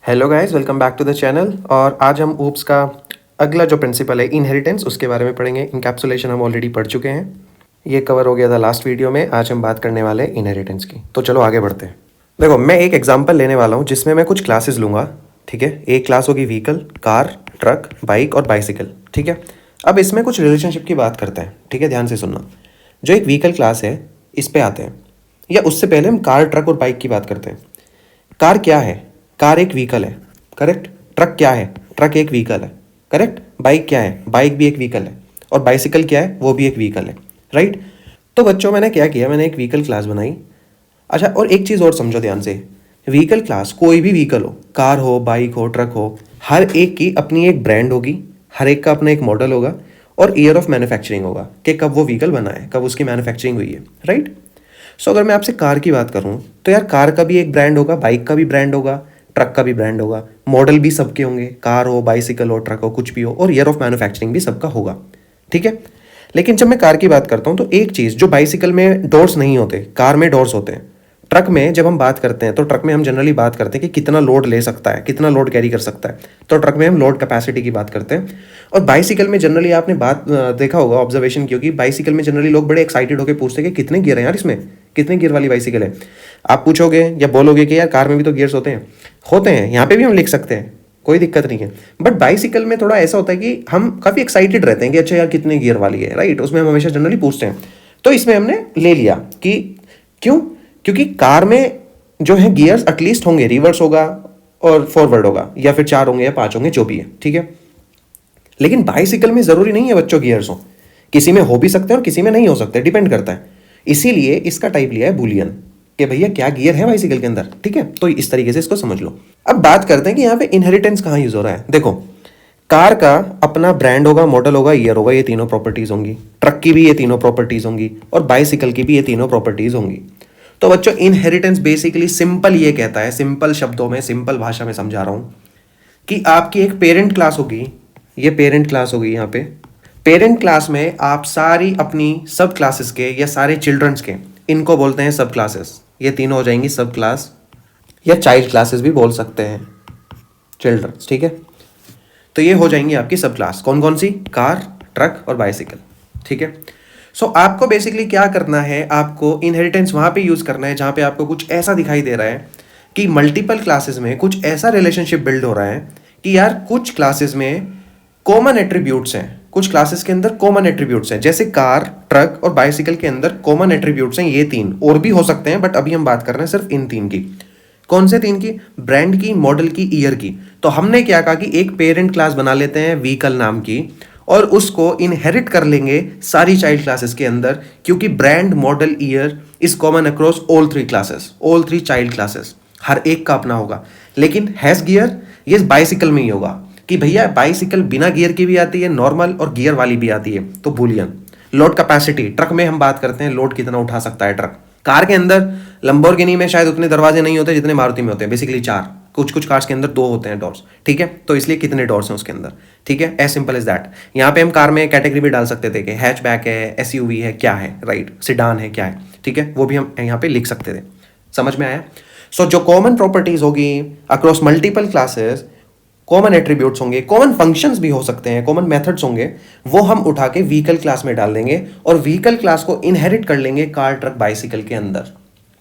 Hello guys, welcome back to the channel. और आज हम ऊप्स का अगला जो प्रिंसिपल है इनहेरिटेंस, उसके बारे में पढ़ेंगे। इनकैप्सुलेशन हम ऑलरेडी पढ़ चुके हैं, ये कवर हो गया था लास्ट वीडियो में। आज हम बात करने वाले हैं इनहेरिटेंस की। तो चलो आगे बढ़ते हैं। देखो, मैं एक एग्जांपल लेने वाला हूँ जिसमें मैं कुछ क्लासेस लूँगा, ठीक है। एक क्लास होगी व्हीकल, कार, ट्रक, बाइक और बाइसिकल, ठीक है। अब इसमें कुछ रिलेशनशिप की बात करते हैं, ठीक है। ध्यान से सुनना। जो एक व्हीकल क्लास है, इस पे आते हैं, या उससे पहले हम कार, ट्रक और बाइक की बात करते हैं। कार क्या है? कार एक व्हीकल है, करेक्ट। ट्रक क्या है? ट्रक एक व्हीकल है, करेक्ट। बाइक क्या है? बाइक भी एक व्हीकल है। और बाइसिकल क्या है? वो भी एक व्हीकल है, राइट। तो बच्चों, मैंने क्या किया, मैंने एक व्हीकल क्लास बनाई। अच्छा, और एक चीज़ और समझो ध्यान से। व्हीकल क्लास कोई भी व्हीकल हो, कार हो, बाइक हो, ट्रक हो, हर एक की अपनी एक ब्रांड होगी, हर एक का अपना एक मॉडल होगा और ईयर ऑफ मैन्युफैक्चरिंग होगा कि कब वो व्हीकल बना है, कब उसकी मैन्युफैक्चरिंग हुई है, राइट। सो अगर मैं आपसे कार की बात करूँ तो यार, कार का भी एक ब्रांड होगा, बाइक का भी ब्रांड होगा, ट्रक का भी ब्रांड होगा, मॉडल भी सबके होंगे, कार हो, बाइसिकल हो, ट्रक हो, कुछ भी हो, और ईयर ऑफ मैन्युफैक्चरिंग भी सबका होगा, ठीक है। लेकिन जब मैं कार की बात करता हूँ तो एक चीज़, जो बाइसिकल में डोर्स नहीं होते, कार में डोर्स होते हैं। ट्रक में जब हम बात करते हैं तो ट्रक में हम जनरली बात करते हैं कि कितना लोड ले सकता है, कितना लोड कैरी कर सकता है, तो ट्रक में हम लोड कैपेसिटी की बात करते हैं। और बाइसिकल में जनरली आपने बात देखा होगा, ऑब्जर्वेशन की होगी, बाइसिकल में जनरली लोग बड़े एक्साइटेड होकर पूछते हैं कि कितने गियर हैं यार इसमें, कितने गियर वाली बाइसिकल है। आप पूछोगे या बोलोगे कि यार कार में भी तो गियर्स होते हैं, यहाँ पे भी हम लिख सकते हैं, कोई दिक्कत नहीं है। बट बाइसिकल में थोड़ा ऐसा होता है कि हम काफ़ी एक्साइटेड रहते हैं कि अच्छा यार कितने गियर वाली है, राइट। उसमें हम हमेशा जनरली पूछते हैं। तो इसमें हमने ले लिया कि क्यों, क्योंकि कार में जो है गियर्स एटलीस्ट होंगे, रिवर्स होगा और फॉरवर्ड होगा, या फिर 4 होंगे या 5 होंगे, जो भी है, ठीक है। लेकिन बाइसिकल में ज़रूरी नहीं है बच्चों गियर्स हो, किसी में हो भी सकते हैं और किसी में नहीं हो सकते, डिपेंड करता है। इसीलिए इसका टाइप लिया है बुलियन, कि भैया क्या गियर है बाइसिकल के अंदर, ठीक है। तो इस तरीके से इसको समझ लो। अब बात करते हैं कि यहाँ पे इनहेरिटेंस कहाँ यूज हो रहा है। देखो, कार का अपना ब्रांड होगा, मॉडल होगा, ईयर होगा, ये तीनों प्रॉपर्टीज होंगी। ट्रक की भी ये तीनों प्रॉपर्टीज होंगी और बाइसिकल की भी ये तीनों प्रॉपर्टीज होंगी। तो बच्चों, इनहेरिटेंस बेसिकली सिंपल ये कहता है, सिंपल शब्दों में, सिंपल भाषा में समझा रहा हूं, कि आपकी एक पेरेंट क्लास होगी, ये पेरेंट क्लास होगी। यहाँ पे पेरेंट क्लास में आप सारी अपनी सब क्लासेस के या सारे चिल्ड्रंस के, इनको बोलते हैं सब क्लासेस। ये तीनों हो जाएंगी सब क्लास, या चाइल्ड क्लासेस भी बोल सकते हैं, चिल्ड्रंस, ठीक है। तो ये हो जाएंगी आपकी सब क्लास। कौन कौन सी? कार, ट्रक और बाइसिकल, ठीक है। सो आपको बेसिकली क्या करना है, आपको इनहेरिटेंस वहां पे यूज करना है जहां पे आपको कुछ ऐसा दिखाई दे रहा है कि मल्टीपल क्लासेस में कुछ ऐसा रिलेशनशिप बिल्ड हो रहा है कि यार कुछ क्लासेस में कॉमन एट्रीब्यूट्स हैं, कुछ क्लासेस के अंदर कॉमन एट्रीब्यूट्स हैं। जैसे कार, ट्रक और बाइसिकल के अंदर कॉमन एट्रीब्यूट्स हैं ये 3, और भी हो सकते हैं बट अभी हम बात कर रहे हैं सिर्फ इन 3 की। कौन से 3 की? ब्रांड की, मॉडल की, ईयर की। तो हमने क्या कहा कि एक पेरेंट क्लास बना लेते हैं व्हीकल नाम की, और उसको इनहेरिट कर लेंगे सारी चाइल्ड क्लासेस के अंदर, क्योंकि brand, model, year is common across all 3 classes, all 3 child classes, हर एक का अपना होगा। लेकिन हैज गियर, ये बाइसिकल में ही होगा कि भैया बाइसिकल बिना गियर की भी आती है, नॉर्मल और गियर वाली भी आती है, तो बुलियन। लोड कैपेसिटी, ट्रक में हम बात करते हैं लोड कितना उठा सकता है ट्रक। कार के अंदर, लंबोर्गिनी में शायद उतने दरवाजे नहीं होते जितने मारुति में होते हैं, बेसिकली 4, कुछ कुछ कार्स के अंदर 2 होते हैं डोर्स, ठीक है। तो इसलिए कितने डोर्स हैं उसके अंदर, ठीक है। As simple as that. यहाँ पे हम कार में कैटेगरी भी डाल सकते थे कि हैचबैक है, एसयूवी है, क्या है, राइट, सिडान है, क्या है, ठीक है। वो भी हम यहाँ पे लिख सकते थे। समझ में आया? सो जो कॉमन प्रॉपर्टीज होगी across multiple classes, common attributes होंगे, कॉमन फंक्शंस भी हो सकते हैं, कॉमन मेथड्स होंगे, वो हम उठा के व्हीकल क्लास में डाल देंगे और व्हीकल क्लास को इनहेरिट कर लेंगे कार, ट्रक, बाइसिकल के अंदर,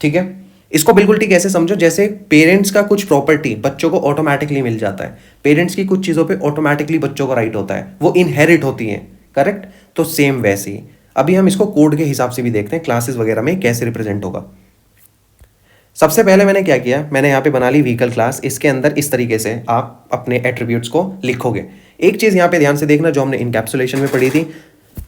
ठीक है। इसको बिल्कुल ठीक ऐसे समझो जैसे पेरेंट्स का कुछ प्रॉपर्टी बच्चों को ऑटोमेटिकली मिल जाता है, पेरेंट्स की कुछ चीज़ों पे ऑटोमेटिकली बच्चों को राइट होता है, वो इनहेरिट होती है, करेक्ट। तो सेम वैसे ही अभी हम इसको कोड के हिसाब से भी देखते हैं, क्लासेस वगैरह में कैसे रिप्रेजेंट होगा। सबसे पहले मैंने क्या किया, मैंने यहाँ पे बना ली व्हीकल क्लास। इसके अंदर इस तरीके से आप अपने एट्रीब्यूट्स को लिखोगे। एक चीज़ यहाँ पे ध्यान से देखना, जो हमने इनकैप्सुलेशन में पढ़ी थी,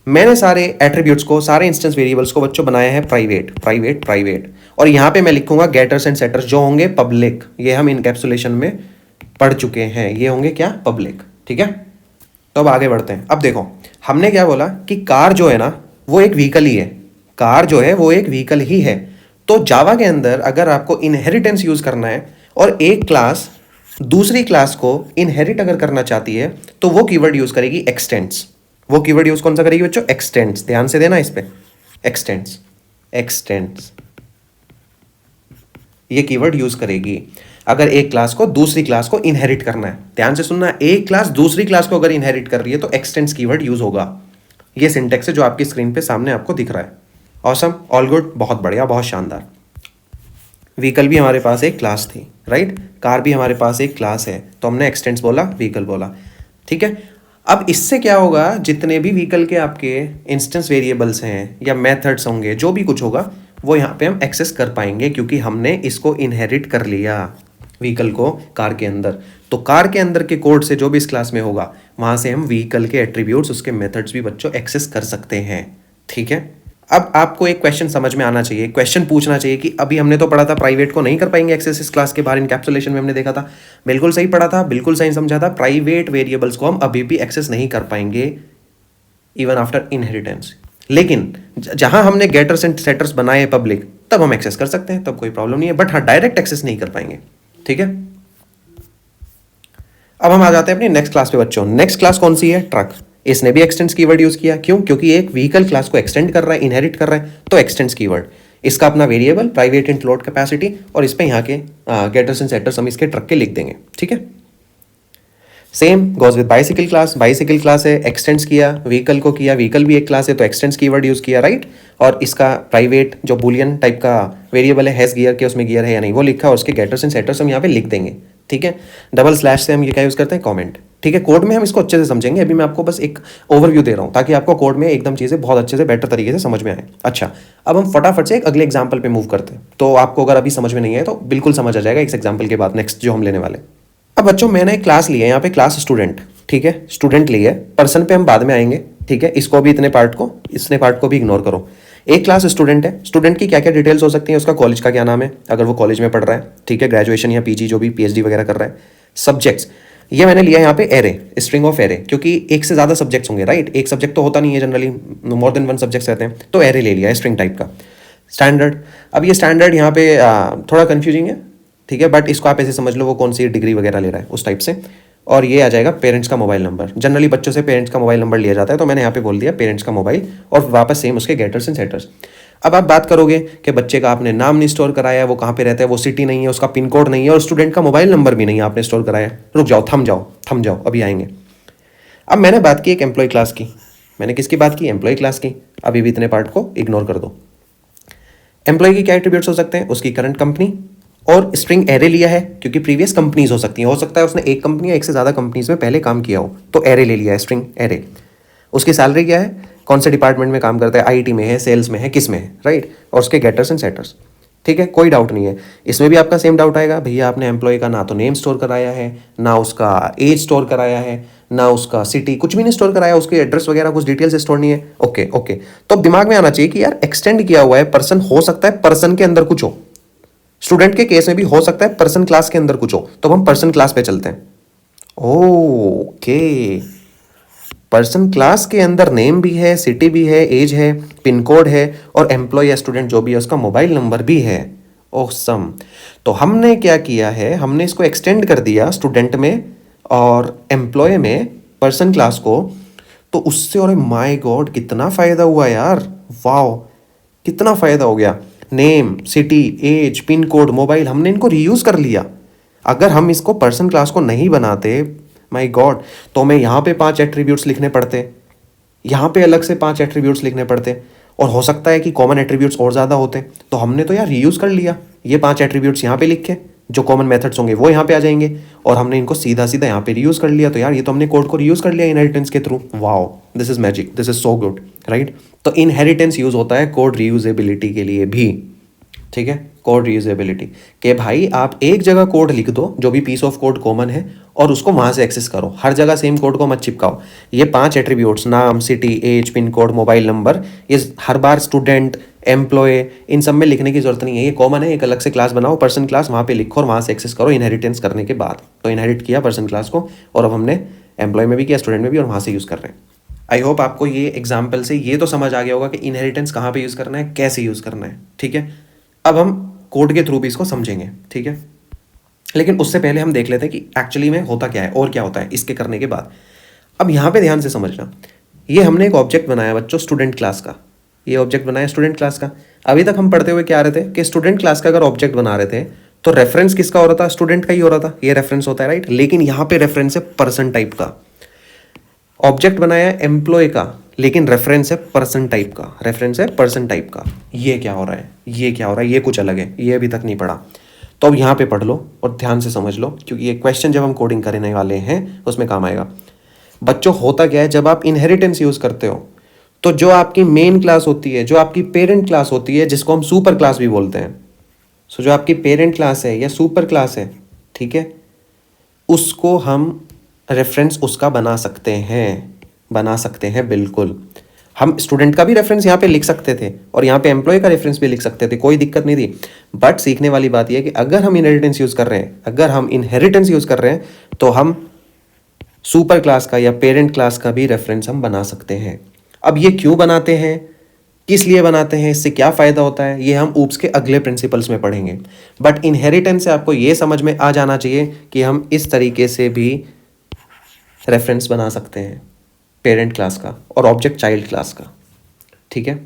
मैंने सारे एट्रीब्यूट्स को, सारे इंस्टेंस वेरिएबल्स को बच्चों बनाया है प्राइवेट, प्राइवेट, प्राइवेट। और यहाँ पे मैं लिखूंगा गेटर्स एंड सेटर्स, जो होंगे पब्लिक। ये हम इनकैप्सुलेशन में पढ़ चुके हैं, ये होंगे क्या? पब्लिक, ठीक है। तो अब आगे बढ़ते हैं। अब देखो, हमने क्या बोला कि कार जो है ना, वो एक व्हीकल ही है, कार जो है वो एक व्हीकल ही है। तो जावा के अंदर अगर आपको इनहेरिटेंस यूज करना है और एक क्लास दूसरी क्लास को इनहेरिट अगर करना चाहती है, तो वो कीवर्ड यूज करेगी एक्सटेंड्स। वो कीवर्ड यूज कौन सा करेगी बच्चों? एक्सटेंड्स। ध्यान से देना इस पे, एक्सटेंड्स, एक्सटेंड्स, ये कीवर्ड यूज करेगी। अगर एक क्लास को दूसरी क्लास को इनहेरिट करना है, ध्यान से सुनना, एक क्लास दूसरी क्लास को अगर इनहेरिट कर रही है तो एक्सटेंड्स कीवर्ड यूज होगा। ये सिंटेक्स है जो आपकी स्क्रीन पे सामने आपको दिख रहा है। ऑसम, ऑल गुड, बहुत बढ़िया, बहुत शानदार। व्हीकल भी हमारे पास एक क्लास थी, राइट। कार भी हमारे पास एक क्लास है, तो हमने एक्सटेंड्स बोला, व्हीकल बोला, ठीक है। अब इससे क्या होगा, जितने भी व्हीकल के आपके इंस्टेंस वेरिएबल्स हैं या मेथड्स होंगे, जो भी कुछ होगा वो यहाँ पे हम एक्सेस कर पाएंगे, क्योंकि हमने इसको इनहेरिट कर लिया व्हीकल को कार के अंदर। तो कार के अंदर के कोड से जो भी इस क्लास में होगा वहाँ से हम व्हीकल के एट्रीब्यूट्स, उसके मेथड्स भी बच्चों एक्सेस कर सकते हैं, ठीक है। अब आपको एक क्वेश्चन समझ में आना चाहिए, क्वेश्चन पूछना चाहिए कि अभी हमने तो पढ़ा था प्राइवेट को नहीं कर पाएंगे एक्सेस इस क्लास के बाहर, इनकैप्सुलेशन में हमने देखा था, बिल्कुल सही पढ़ा था, बिल्कुल सही समझा था। प्राइवेट वेरिएबल्स को हम अभी भी एक्सेस नहीं कर पाएंगे इवन आफ्टर इनहेरिटेंस, लेकिन जहां हमने गेटर्स एंड सेटर्स बनाए पब्लिक, तब हम एक्सेस कर सकते हैं, तब कोई प्रॉब्लम नहीं है। बट हाँ, डायरेक्ट एक्सेस नहीं कर पाएंगे, ठीक है। अब हम आ जाते हैं अपनी नेक्स्ट क्लास पे बच्चों। नेक्स्ट क्लास कौन सी है, ट्रक। इसने भी एक्सटेंड्स कीवर्ड यूज किया, क्यों, क्योंकि एक व्हीकल क्लास को एक्सटेंड कर रहा है, इनहेरिट कर रहा है, तो एक्सटेंड्स कीवर्ड। इसका अपना variable private int load capacity, और इस पे यहाँ के गेटर्स एंड सेटर्स हम इसके ट्रक के लिख देंगे, ठीक है। Same goes with bicycle class, bicycle class है, एक्सटेंड्स किया, व्हीकल को किया, व्हीकल भी एक क्लास है तो एक्सटेंड्स कीवर्ड यूज किया, राइट। और इसका प्राइवेट जो बुलियन टाइप का वेरिएबल है, हैज गियर के, उसमें गियर है या नहीं वो लिखा, और उसके गेटर्स एंड सेटर्स हम यहाँ पे लिख देंगे, ठीक है। डबल स्लैश से हम ये क्या यूज करते हैं, कमेंट, ठीक है। कोड में हम इसको अच्छे से समझेंगे, अभी मैं आपको बस एक ओवरव्यू दे रहा हूँ ताकि आपको कोड में एकदम चीज़ें बहुत अच्छे से बेटर तरीके से समझ में आए। अच्छा, अब हम फटाफट से एक अगले एग्जाम्पल पे मूव करते हैं, तो आपको अगर अभी समझ में नहीं आए तो बिल्कुल समझ आ जाएगा इस एग्जाम्पल के बाद नेक्स्ट जो हम लेने वाले। अब बच्चों मैंने एक क्लास ली है यहाँ पे, क्लास स्टूडेंट, ठीक है, स्टूडेंट ली है, पर्सन पे हम बाद में आएंगे, ठीक है। इसको भी इतने पार्ट को भी इग्नोर करो। एक क्लास स्टूडेंट है, स्टूडेंट की क्या क्या डिटेल्स हो सकती हैं, उसका कॉलेज का क्या नाम है अगर वो कॉलेज में पढ़ रहा है, ठीक है, ग्रेजुएशन या पीजी जो भी पीएचडी वगैरह कर रहा है। सब्जेक्ट्स, ये मैंने लिया यहाँ पे एरे, स्ट्रिंग ऑफ एरे, क्योंकि एक से ज़्यादा सब्जेक्ट्स होंगे, राइट। एक सब्जेक्ट तो होता नहीं है generally, more than one subjects रहते हैं, तो एरे ले लिया है स्ट्रिंग टाइप का। स्टैंडर्ड, अब ये स्टैंडर्ड यहाँ पे थोड़ा कन्फ्यूजिंग है, ठीक है, बट इसको आप ऐसे समझ लो वो कौन सी डिग्री वगैरह ले रहा है उस टाइप से। और ये आ जाएगा पेरेंट्स का मोबाइल नंबर, जनरली बच्चों से पेरेंट्स का मोबाइल नंबर लिया जाता है, तो मैंने यहाँ पे बोल दिया पेरेंट्स का मोबाइल, और वापस सेम उसके गेटर्स एंड सेटर्स। अब आप बात करोगे कि बच्चे का आपने नाम नहीं स्टोर कराया है, वो कहाँ पे रहता है, वो सिटी नहीं है, उसका पिन कोड नहीं है, और स्टूडेंट का मोबाइल नंबर भी नहीं आपने स्टोर कराया। रुक जाओ, थम जाओ, अभी आएंगे। अब मैंने बात की एक एम्प्लॉय क्लास की, मैंने किसकी बात की, एम्प्लॉय क्लास की। अभी भी इतने पार्ट को इग्नोर कर दो। एम्प्लॉय की क्या एट्रीब्यूट्स हो सकते हैं, उसकी करंट कंपनी, और स्ट्रिंग एरे लिया है क्योंकि प्रीवियस कंपनीज हो सकती हैं, हो सकता है उसने एक कंपनी या एक से ज़्यादा कंपनीज में पहले काम किया हो, तो एरे ले लिया है, स्ट्रिंग एरे। उसकी सैलरी क्या है, कौन से डिपार्टमेंट में काम करता है, आईटी में है, सेल्स में है, किस में है, राइट। और उसके गेटर्स एंड सेटर्स, ठीक है, कोई डाउट नहीं है। इसमें भी आपका सेम डाउट आएगा, भैया आपने एम्प्लॉय का ना तो नेम स्टोर कराया है, ना उसका एज स्टोर कराया है, ना उसका सिटी, कुछ भी नहीं स्टोर कराया, उसके एड्रेस वगैरह कुछ डिटेल्स स्टोर नहीं है। ओके, तो अब दिमाग में आना चाहिए कि यार एक्सटेंड किया हुआ है पर्सन, हो सकता है पर्सन के अंदर कुछ हो, स्टूडेंट के केस में भी हो सकता है पर्सन क्लास के अंदर कुछ हो, तो हम पर्सन क्लास पे चलते हैं। ओके, पर्सन क्लास के अंदर नेम भी है, सिटी भी है, एज है, पिन कोड है, और एम्प्लॉय या स्टूडेंट जो भी है उसका मोबाइल नंबर भी है। ऑसम। तो हमने क्या किया है, हमने इसको एक्सटेंड कर दिया स्टूडेंट में और एम्प्लॉय में पर्सन क्लास को, तो उससे, और माय गॉड कितना फ़ायदा हुआ यार, वाओ कितना फ़ायदा हो गया। Name, city, age, pin code, mobile, हमने इनको रीयूज़ कर लिया। अगर हम इसको पर्सन क्लास को नहीं बनाते, माय गॉड, तो मैं यहाँ पे 5 एट्रीब्यूट्स लिखने पड़ते, यहाँ पे अलग से 5 एट्रीब्यूट्स लिखने पड़ते, और हो सकता है कि कॉमन एट्रीब्यूट्स और ज़्यादा होते। तो हमने तो यार रीयूज़ कर लिया, ये 5 एट्रीब्यूट्स यहाँ पे लिख के, जो कॉमन मेथड्स होंगे वो यहाँ पे आ जाएंगे, और हमने इनको सीधा सीधा यहाँ पे रीयूज़ कर लिया। तो यार ये तो हमने कोड को रीयूज़ कर लिया इनहेरिटेंस के through. Wow, this is magic, this is so good, right. तो इनहेरिटेंस यूज़ होता है कोड रीयूजेबिलिटी के लिए भी, ठीक है, कोड रीयूजेबिलिटी के भाई आप एक जगह कोड लिख दो जो भी पीस ऑफ कोड कॉमन है, और उसको वहाँ से एक्सेस करो, हर जगह सेम कोड को मत चिपकाओ। ये 5 एट्रीब्यूट्स, नाम, city, age, pin code, mobile number, ये हर बार स्टूडेंट, एम्प्लॉय, इन सब में लिखने की जरूरत नहीं है, ये कॉमन है। एक अलग से क्लास बनाओ, पर्सन क्लास, वहाँ पे लिखो और वहाँ से एक्सेस करो इनहेरिटेंस करने के बाद। तो इनहेरिट किया पर्सन क्लास को, और अब हमने एम्प्लॉय में भी किया, स्टूडेंट में भी, और वहाँ से यूज़ कर रहे हैं। आई होप आपको ये एग्जाम्पल से ये तो समझ आ गया होगा कि इनहेरिटेंस कहाँ पे यूज़ करना है, कैसे यूज़ करना है, ठीक है। अब हम कोड के थ्रू भी इसको समझेंगे, ठीक है, लेकिन उससे पहले हम देख लेते हैं कि एक्चुअली में होता क्या है और क्या होता है इसके करने के बाद। अब यहाँ पे ध्यान से समझना, ये हमने एक ऑब्जेक्ट बनाया बच्चों स्टूडेंट क्लास का, ये ऑब्जेक्ट बनाया स्टूडेंट क्लास का। अभी तक हम पढ़ते हुए क्या आ रहे थे कि स्टूडेंट क्लास का अगर ऑब्जेक्ट बना रहे थे तो रेफरेंस किसका हो रहा था? स्टूडेंट का ही हो रहा था, ये रेफरेंस होता है राइट। लेकिन यहाँ पे रेफरेंस है पर्सन टाइप का। ऑब्जेक्ट बनाया एम्प्लॉय का, लेकिन रेफरेंस है पर्सन टाइप का, रेफरेंस है पर्सन टाइप का। ये क्या हो रहा है, ये क्या हो रहा है, ये कुछ अलग है, ये अभी तक नहीं पढ़ा। तो अब यहाँ पे पढ़ लो और ध्यान से समझ लो, क्योंकि ये क्वेश्चन जब हम कोडिंग करने वाले हैं उसमें काम आएगा। बच्चों होता क्या है, जब आप इनहेरिटेंस यूज करते हो तो जो आपकी मेन क्लास होती है, जो आपकी पेरेंट क्लास होती है, जिसको हम सुपर क्लास भी बोलते हैं, सो जो आपकी पेरेंट क्लास है या सुपर क्लास है, ठीक है, उसको हम रेफरेंस उसका बना सकते हैं बिल्कुल। हम स्टूडेंट का भी रेफरेंस यहाँ पे लिख सकते थे और यहाँ पे एम्प्लॉय का रेफरेंस भी लिख सकते थे, कोई दिक्कत नहीं थी। बट सीखने वाली बात यह है कि अगर हम इनहेरिटेंस यूज कर रहे हैं, तो हम सुपर क्लास का या पेरेंट क्लास का भी रेफरेंस हम बना सकते हैं। अब ये क्यों बनाते हैं, किस लिए बनाते हैं, इससे क्या फ़ायदा होता है, ये हम ऊप्स के अगले प्रिंसिपल्स में पढ़ेंगे। बट इनहेरिटेंस से आपको ये समझ में आ जाना चाहिए कि हम इस तरीके से भी रेफरेंस बना सकते हैं पेरेंट क्लास का और ऑब्जेक्ट चाइल्ड क्लास का, ठीक है।